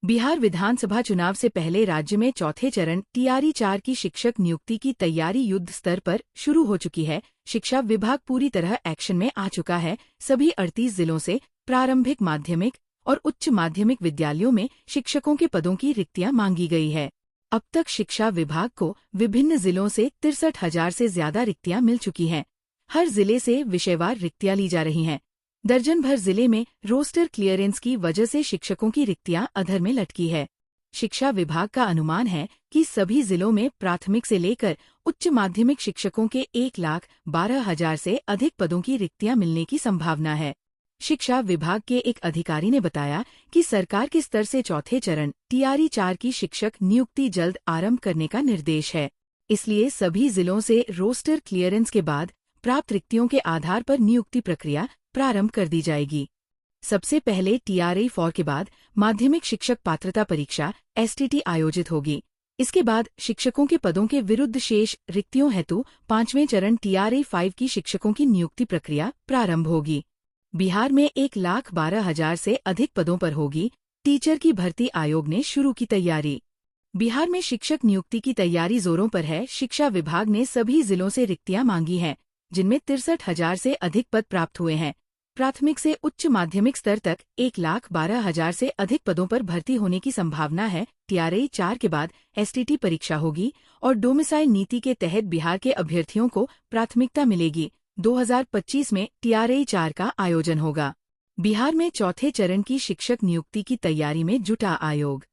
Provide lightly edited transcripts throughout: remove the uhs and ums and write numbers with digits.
बिहार विधानसभा चुनाव से पहले राज्य में चौथे चरण टीआरई 4 की शिक्षक नियुक्ति की तैयारी युद्ध स्तर पर शुरू हो चुकी है। शिक्षा विभाग पूरी तरह एक्शन में आ चुका है। सभी 38 जिलों से प्रारंभिक, माध्यमिक और उच्च माध्यमिक विद्यालयों में शिक्षकों के पदों की रिक्तियां मांगी गई है। अब तक शिक्षा विभाग को विभिन्न जिलों से 63,000 से ज्यादा रिक्तियां मिल चुकी हैं। हर जिले से विषयवार रिक्तियां ली जा रही हैं। दर्जन भर जिले में रोस्टर क्लियरेंस की वजह से शिक्षकों की रिक्तियां अधर में लटकी है। शिक्षा विभाग का अनुमान है कि सभी जिलों में प्राथमिक से लेकर उच्च माध्यमिक शिक्षकों के 1,12,000 से अधिक पदों की रिक्तियां मिलने की संभावना है। शिक्षा विभाग के एक अधिकारी ने बताया कि सरकार के स्तर से चौथे चरण टीआरई 4 की शिक्षक नियुक्ति जल्द आरंभ करने का निर्देश है। इसलिए सभी जिलों से रोस्टर क्लियरेंस के बाद प्राप्त रिक्तियों के आधार पर नियुक्ति प्रक्रिया प्रारंभ कर दी जाएगी। सबसे पहले टीआरई 4 के बाद माध्यमिक शिक्षक पात्रता परीक्षा एसटीटी आयोजित होगी। इसके बाद शिक्षकों के पदों के विरुद्ध शेष रिक्तियों हेतु 5वें चरण टीआरई 5 की शिक्षकों की नियुक्ति प्रक्रिया प्रारंभ होगी। बिहार में 1,12,000 से अधिक पदों पर होगी टीचर की भर्ती। आयोग ने शुरू की तैयारी। बिहार में शिक्षक नियुक्ति की तैयारी जोरों पर है। शिक्षा विभाग ने सभी जिलों से रिक्तियां मांगी हैं, जिनमें 63,000 से अधिक पद प्राप्त हुए हैं। प्राथमिक से उच्च माध्यमिक स्तर तक 1,12,000 से अधिक पदों पर भर्ती होने की संभावना है। टीआरई 4 के बाद एसटीटी परीक्षा होगी और डोमिसाइल नीति के तहत बिहार के अभ्यर्थियों को प्राथमिकता मिलेगी। 2025 में टीआरई 4 का आयोजन होगा। बिहार में चौथे चरण की शिक्षक नियुक्ति की तैयारी में जुटा आयोग।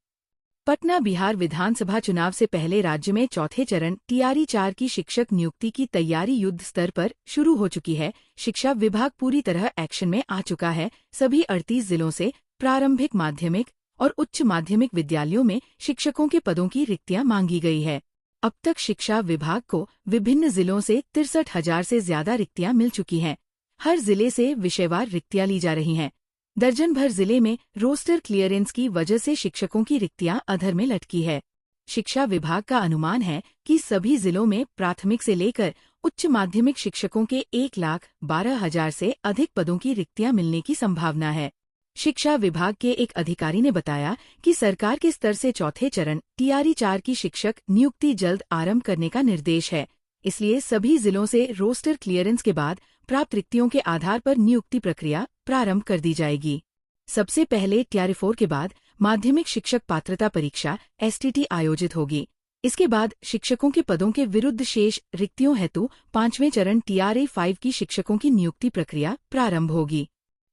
पटना बिहार विधानसभा चुनाव से पहले राज्य में चौथे चरण टीआरई 4 की शिक्षक नियुक्ति की तैयारी युद्ध स्तर पर शुरू हो चुकी है। शिक्षा विभाग पूरी तरह एक्शन में आ चुका है। सभी 38 जिलों से प्रारंभिक, माध्यमिक और उच्च माध्यमिक विद्यालयों में शिक्षकों के पदों की रिक्तियां मांगी गई है। अब तक शिक्षा विभाग को विभिन्न जिलों से 63,000 से ज्यादा रिक्तियां मिल चुकी हैं। हर जिले से विषयवार रिक्तियां ली जा रही हैं। दर्जन भर जिले में रोस्टर क्लियरेंस की वजह से शिक्षकों की रिक्तियां अधर में लटकी है। शिक्षा विभाग का अनुमान है कि सभी जिलों में प्राथमिक से लेकर उच्च माध्यमिक शिक्षकों के 1,12,000 से अधिक पदों की रिक्तियां मिलने की संभावना है। शिक्षा विभाग के एक अधिकारी ने बताया कि सरकार के स्तर से चौथे चरण टीआरई 4 की शिक्षक नियुक्ति जल्द आरंभ करने का निर्देश है। इसलिए सभी जिलों से रोस्टर क्लियरेंस के बाद प्राप्त रिक्तियों के आधार पर नियुक्ति प्रक्रिया प्रारंभ कर दी जाएगी। सबसे पहले टीआरई 4 के बाद माध्यमिक शिक्षक पात्रता परीक्षा एसटीटी आयोजित होगी। इसके बाद शिक्षकों के पदों के विरुद्ध शेष रिक्तियों हेतु 5वें चरण टीआरई 5 की शिक्षकों की नियुक्ति प्रक्रिया प्रारंभ होगी।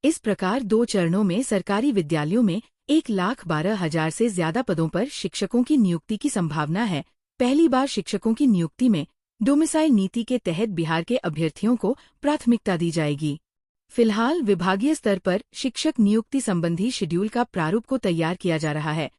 इस प्रकार 2 चरणों में सरकारी विद्यालयों में 1,12,000 से ज्यादा पदों पर शिक्षकों की नियुक्ति की संभावना है। पहली बार शिक्षकों की नियुक्ति में डोमिसाइल नीति के तहत बिहार के अभ्यर्थियों को प्राथमिकता दी जाएगी। फिलहाल विभागीय स्तर पर शिक्षक नियुक्ति संबंधी शेड्यूल का प्रारूप को तैयार किया जा रहा है।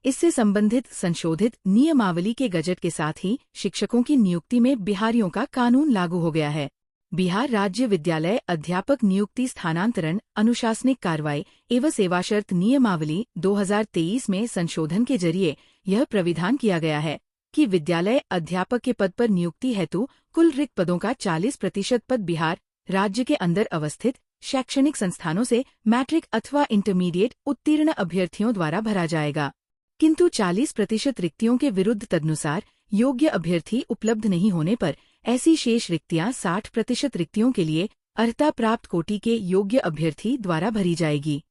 इससे संबंधित संशोधित नियमावली के गजट के साथ ही शिक्षकों की नियुक्ति में बिहारियों का कानून लागू हो गया है। बिहार राज्य विद्यालय अध्यापक नियुक्ति स्थानांतरण अनुशासनिक कार्रवाई एवं सेवाशर्त नियमावली 2023 में संशोधन के जरिए यह प्राविधान किया गया है कि विद्यालय अध्यापक के पद पर नियुक्ति हेतु कुल रिक्त पदों का 40% पद बिहार राज्य के अंदर अवस्थित शैक्षणिक संस्थानों से मैट्रिक अथवा इंटरमीडिएट उत्तीर्ण अभ्यर्थियों द्वारा भरा जाएगा। किंतु 40% रिक्तियों के विरुद्ध तदनुसार योग्य अभ्यर्थी उपलब्ध नहीं होने पर ऐसी शेष रिक्तियां 60% रिक्तियों के लिए अर्हता प्राप्त कोटि के योग्य अभ्यर्थी द्वारा भरी जाएगी।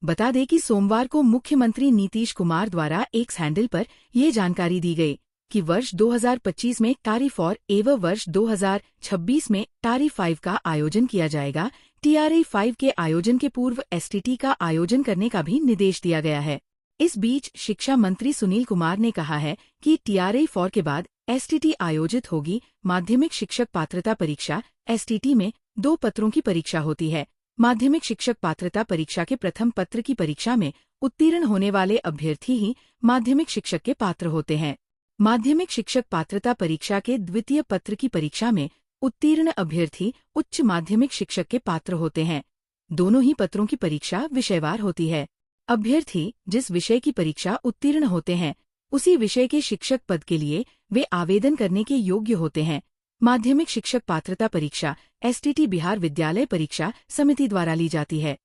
बता दें कि सोमवार को मुख्यमंत्री नीतीश कुमार द्वारा एक्स हैंडल पर ये जानकारी दी गई कि वर्ष 2025 में टीआरई 4 एवं वर्ष 2026 में टीआरई 5 का आयोजन किया जाएगा। टीआरई 5 के आयोजन के पूर्व एसटीटी का आयोजन करने का भी निर्देश दिया गया है। इस बीच शिक्षा मंत्री सुनील कुमार ने कहा है कि टीआरई 4 के बाद एसटीटी आयोजित होगी। माध्यमिक शिक्षक पात्रता परीक्षा एसटीटी में 2 पत्रों की परीक्षा होती है। माध्यमिक शिक्षक पात्रता परीक्षा के प्रथम पत्र की परीक्षा में उत्तीर्ण होने वाले अभ्यर्थी ही माध्यमिक शिक्षक के पात्र होते हैं। माध्यमिक शिक्षक पात्रता परीक्षा के द्वितीय पत्र की परीक्षा में उत्तीर्ण अभ्यर्थी उच्च माध्यमिक शिक्षक के पात्र होते हैं। दोनों ही पत्रों की परीक्षा विषयवार होती है। अभ्यर्थी जिस विषय की परीक्षा उत्तीर्ण होते हैं उसी विषय के शिक्षक पद के लिए वे आवेदन करने के योग्य होते हैं। माध्यमिक शिक्षक पात्रता परीक्षा एसटीटी बिहार विद्यालय परीक्षा समिति द्वारा ली जाती है।